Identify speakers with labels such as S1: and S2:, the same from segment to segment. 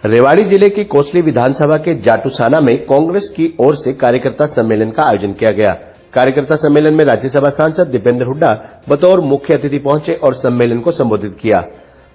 S1: रेवाड़ी जिले की कोसली विधानसभा के जाटूसाना में कांग्रेस की ओर से कार्यकर्ता सम्मेलन का आयोजन किया गया। कार्यकर्ता सम्मेलन में राज्यसभा सांसद दीपेंद्र हुड्डा बतौर मुख्य अतिथि पहुंचे और सम्मेलन को संबोधित किया।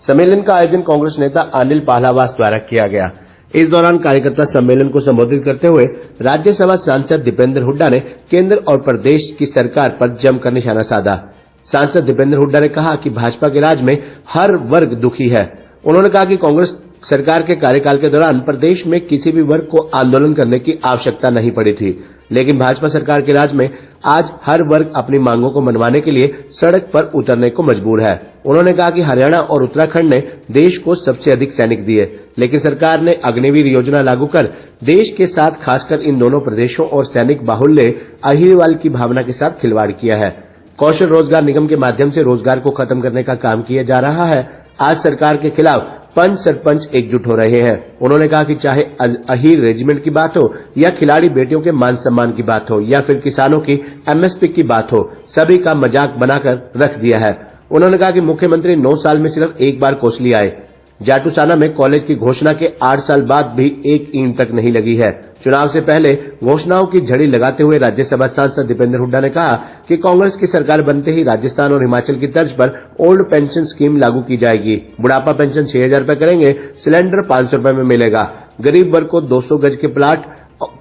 S1: सम्मेलन का आयोजन कांग्रेस नेता अनिल पाहलावास द्वारा किया गया। इस दौरान कार्यकर्ता सम्मेलन को संबोधित करते हुए राज्यसभा सांसद दीपेंद्र हुड्डा ने केंद्र और प्रदेश की सरकार पर जमकर निशाना साधा। सांसद दीपेंद्र हुड्डा ने कहा कि भाजपा के राज में हर वर्ग दुखी है। उन्होंने कहा कि कांग्रेस सरकार के कार्यकाल के दौरान प्रदेश में किसी भी वर्ग को आंदोलन करने की आवश्यकता नहीं पड़ी थी, लेकिन भाजपा सरकार के राज में आज हर वर्ग अपनी मांगों को मनवाने के लिए सड़क पर उतरने को मजबूर है। उन्होंने कहा कि हरियाणा और उत्तराखंड ने देश को सबसे अधिक सैनिक दिए, लेकिन सरकार ने अग्निवीर योजना लागू कर देश के साथ खासकर इन दोनों प्रदेशों और सैनिक बाहुल्य अहिरवाल की भावना के साथ खिलवाड़ किया है। कौशल रोजगार निगम के माध्यम से रोजगार को खत्म करने का काम किया जा रहा है। आज सरकार के खिलाफ पंच सरपंच एकजुट हो रहे हैं। उन्होंने कहा कि चाहे अहीर रेजिमेंट की बात हो या खिलाड़ी बेटियों के मान सम्मान की बात हो या फिर किसानों की एमएसपी की बात हो, सभी का मजाक बनाकर रख दिया है। उन्होंने कहा कि मुख्यमंत्री 9 साल में सिर्फ एक बार कोसली आए। जाटूसाना में कॉलेज की घोषणा के 8 साल बाद भी एक ईंट तक नहीं लगी है। चुनाव से पहले घोषणाओं की झड़ी लगाते हुए राज्यसभा सांसद दीपेंद्र हुड्डा ने कहा कि कांग्रेस की सरकार बनते ही राजस्थान और हिमाचल की तर्ज पर ओल्ड पेंशन स्कीम लागू की जाएगी। बुढ़ापा पेंशन 6,000 रुपए करेंगे, सिलेंडर 500 रुपए में मिलेगा। गरीब वर्ग को 200 गज के प्लाट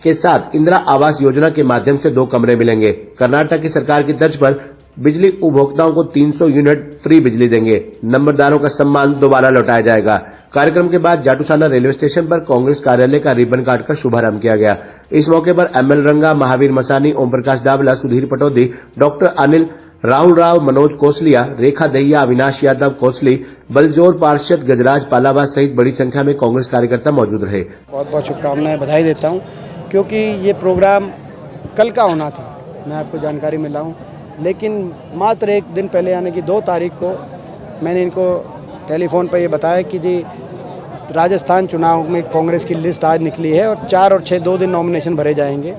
S1: के साथ इंदिरा आवास योजना के माध्यम से 2 कमरे मिलेंगे। कर्नाटक की सरकार की तर्ज पर बिजली उपभोक्ताओं को 300 यूनिट फ्री बिजली देंगे। नंबरदारों का सम्मान दोबारा लौटाया जाएगा। कार्यक्रम के बाद जाटूसाना रेलवे स्टेशन पर कांग्रेस कार्यालय का रिबन काटकर शुभारंभ किया गया। इस मौके पर एमएल रंगा, महावीर मसानी, ओम प्रकाश डावला, सुधीर पटौदी, डॉक्टर अनिल, राहुल राव, मनोज कोसलिया, रेखा दहिया, अविनाश यादव कोसली, बलजोर पार्षद गजराज पालावास सहित बड़ी संख्या में कांग्रेस कार्यकर्ता मौजूद रहे।
S2: बहुत बहुत शुभकामनाएं, बधाई देता हूं, क्योंकि ये प्रोग्राम कल का होना था, मैं आपको जानकारी मिला हूं, लेकिन मात्र एक दिन पहले यानी कि 2 तारीख को मैंने इनको टेलीफोन पर ये बताया कि जी राजस्थान चुनाव में कांग्रेस की लिस्ट आज निकली है और 4 और 6 2 दिन नॉमिनेशन भरे जाएंगे।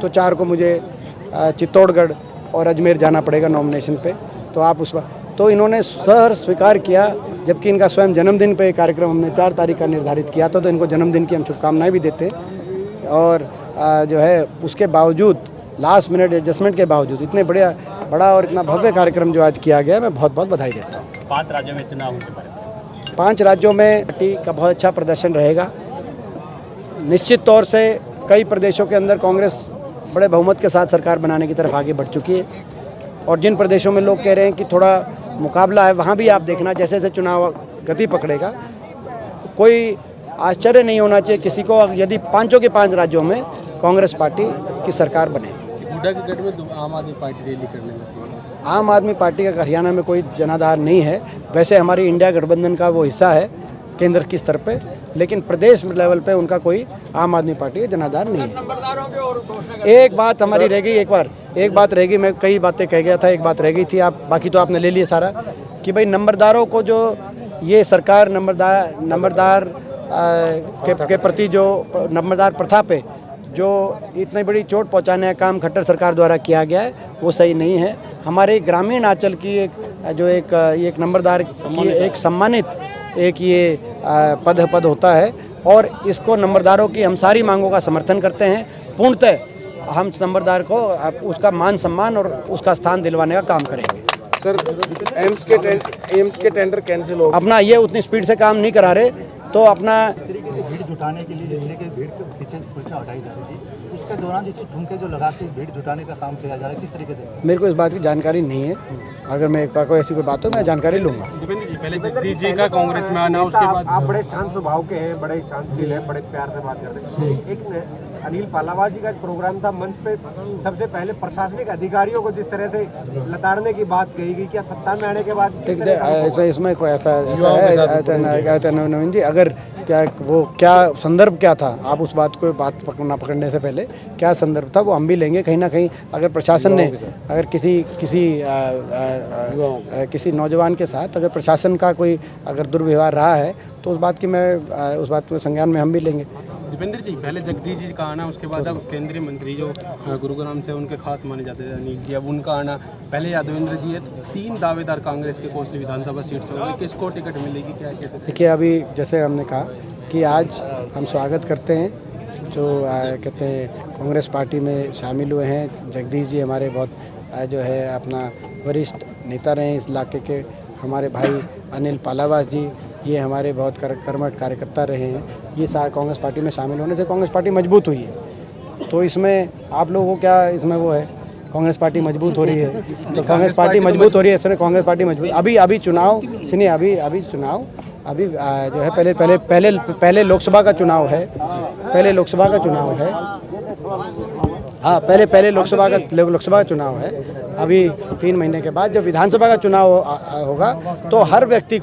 S2: तो 4 को मुझे चित्तौड़गढ़ और अजमेर जाना पड़ेगा नॉमिनेशन पे। तो आप उस तो इन्होंने सहर्ष स्वीकार किया, जबकि इनका स्वयं जन्मदिन पे कार्यक्रम हमने 4 तारीख का निर्धारित किया था। तो इनको जन्मदिन की हम शुभकामनाएँ भी देते हैं। और जो है उसके बावजूद लास्ट मिनट एडजस्टमेंट के बावजूद इतने बड़ा और इतना भव्य कार्यक्रम जो आज किया गया, मैं बहुत बहुत बधाई देता हूँ।
S3: 5 राज्यों में चुनाव होने पर
S2: 5 राज्यों में पार्टी का बहुत अच्छा प्रदर्शन रहेगा। निश्चित तौर से कई प्रदेशों के अंदर कांग्रेस बड़े बहुमत के साथ सरकार बनाने की तरफ आगे बढ़ चुकी है और जिन प्रदेशों में लोग कह रहे हैं कि थोड़ा मुकाबला है, वहाँ भी आप देखना जैसे जैसे चुनाव गति पकड़ेगा, कोई आश्चर्य नहीं होना चाहिए किसी को यदि 5 के 5 राज्यों में कांग्रेस पार्टी की सरकार बने।
S3: हुड्डा के गढ़ में आम आदमी पार्टी रैली करने लगी।
S2: आम आदमी पार्टी का हरियाणा में कोई जनाधार नहीं है। वैसे हमारी इंडिया गठबंधन का वो हिस्सा है केंद्र की स्तर पे, लेकिन प्रदेश लेवल पे उनका कोई आम आदमी पार्टी का जनाधार नहीं है। एक बात हमारी रह गई, एक बात रह गई, मैं कई बातें कह गया था, एक बात रह गई थी, आप बाकी तो आपने ले लिया सारा, कि भाई नंबरदारों को जो ये सरकार नंबरदार के प्रति जो नंबरदार प्रथा पे जो इतनी बड़ी चोट पहुंचाने का काम खट्टर सरकार द्वारा किया गया है, वो सही नहीं है। हमारे ग्रामीण अंचल की एक नंबरदार की एक सम्मानित एक ये पद होता है और इसको नंबरदारों की हम सारी मांगों का समर्थन करते हैं। पूर्णतः हम नंबरदार को उसका मान सम्मान और उसका स्थान दिलवाने का काम करेंगे।
S4: सर, एम्स के टेंडर कैंसिल हो
S2: अपना ये उतनी स्पीड से काम नहीं करा रहे, तो अपना
S5: भीड़ जुटाने के लिए जिले के भीड़ के पीछे पर्चा हटाई जा रही थी, उसके दौरान जैसे ठुमके जो लगाते भीड़ जुटाने का काम किया जा रहा है, किस तरीके से?
S2: मेरे को इस बात की जानकारी नहीं है। अगर मैं कोई ऐसी कोई बात हो मैं जानकारी लूँगा।
S3: दीपेंद्र जी, पहले जगदीश जी का कांग्रेस में आना, उसके बाद
S4: आप बड़े शांत स्वभाव के हैं, बड़े शांतशील हैं, बड़े प्यार से बात करते हैं। एक अनिल पालावास जी का एक प्रोग्राम था, मंच पे सबसे पहले प्रशासनिक अधिकारियों को जिस तरह से लताड़ने की बात कही गई, क्या सत्ता में आने के बाद
S2: ऐसा इसमें कोई ऐसा है नवीन जी? अगर क्या संदर्भ क्या था, आप उस बात को पकड़ने से पहले क्या संदर्भ था वो हम भी लेंगे। कहीं ना कहीं अगर प्रशासन ने अगर किसी नौजवान के साथ अगर प्रशासन का कोई अगर दुर्व्यवहार रहा है तो उस बात को संज्ञान में हम भी लेंगे।
S3: दीपेंद्र जी, पहले जगदीश जी का आना, उसके बाद अब केंद्रीय मंत्री जो गुरुग्राम से उनके खास माने जाते थे अनिल जी, अब उनका आना, पहले यादवेंद्र जी है, तो 3 दावेदार कांग्रेस के कोसली विधानसभा सीट से होंगे। किसको टिकट मिलेगी, क्या कैसे?
S2: देखिए, अभी जैसे हमने कहा कि आज हम स्वागत करते हैं जो कहते हैं कांग्रेस पार्टी में शामिल हुए हैं। जगदीश जी हमारे बहुत जो है अपना वरिष्ठ नेता रहे हैं इस इलाके के। हमारे भाई अनिल पालावास जी ये हमारे बहुत कर्मठ कार्यकर्ता रहे हैं। ये सारे कांग्रेस पार्टी में शामिल होने से कांग्रेस पार्टी मजबूत हुई है। तो इसमें आप लोगों को क्या इसमें वो है, कांग्रेस पार्टी मजबूत हो रही है तो कांग्रेस पार्टी मजबूत हो रही है, इसमें कांग्रेस पार्टी मजबूत। अभी चुनाव सुनिए, अभी चुनाव जो है पहले लोकसभा का चुनाव है, पहले लोकसभा का चुनाव है। हाँ, पहले लोकसभा का चुनाव है। अभी 3 महीने के बाद जब विधानसभा का चुनाव होगा तो हर व्यक्ति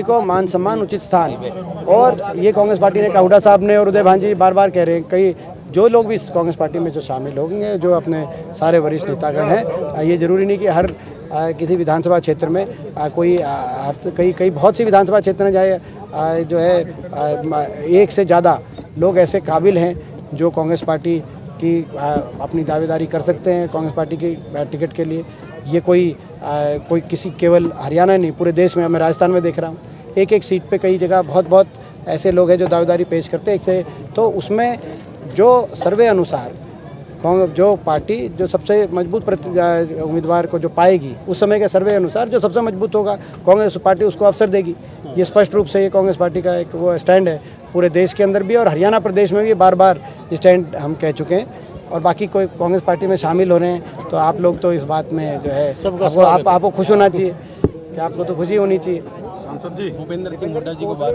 S2: को मान सम्मान उचित स्थान। और ये कांग्रेस पार्टी ने हुड्डा साहब ने और उदय भान जी बार कह रहे हैं, कई जो लोग भी कांग्रेस पार्टी में जो शामिल होंगे, जो अपने सारे वरिष्ठ नेतागण हैं, ये जरूरी नहीं कि हर किसी विधानसभा क्षेत्र में कई बहुत सी विधानसभा क्षेत्र में जाए जो है एक से ज़्यादा लोग ऐसे काबिल हैं जो कांग्रेस पार्टी की अपनी दावेदारी कर सकते हैं कांग्रेस पार्टी की टिकट के लिए। ये कोई किसी केवल हरियाणा नहीं, पूरे देश में मैं राजस्थान में देख रहा हूँ एक सीट पे कई जगह बहुत ऐसे लोग हैं जो दावेदारी पेश करते हैं एक से। तो उसमें जो सर्वे अनुसार जो पार्टी जो सबसे मजबूत उम्मीदवार को जो पाएगी उस समय के सर्वे अनुसार जो सबसे मजबूत होगा कांग्रेस पार्टी उसको अवसर देगी। ये स्पष्ट रूप से ये कांग्रेस पार्टी का एक वो स्टैंड है पूरे देश के अंदर भी, और हरियाणा प्रदेश में भी बार स्टैंड हम कह चुके हैं। और बाकी कोई कांग्रेस पार्टी में शामिल हो रहे हैं तो आप लोग तो इस बात में जो है आपको खुश होना चाहिए कि आपको तो खुशी होनी चाहिए।
S3: सांसद जी भूपेंद्र सिंह हुड्डा जी को बार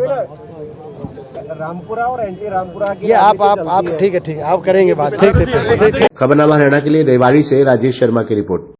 S4: रामपुरा और एंटी रामपुरा की
S2: ये आप ठीक है आप करेंगे बात। ठीक।
S1: खबरनामा हरियाणा के लिए रेवाड़ी से राजेश शर्मा की रिपोर्ट।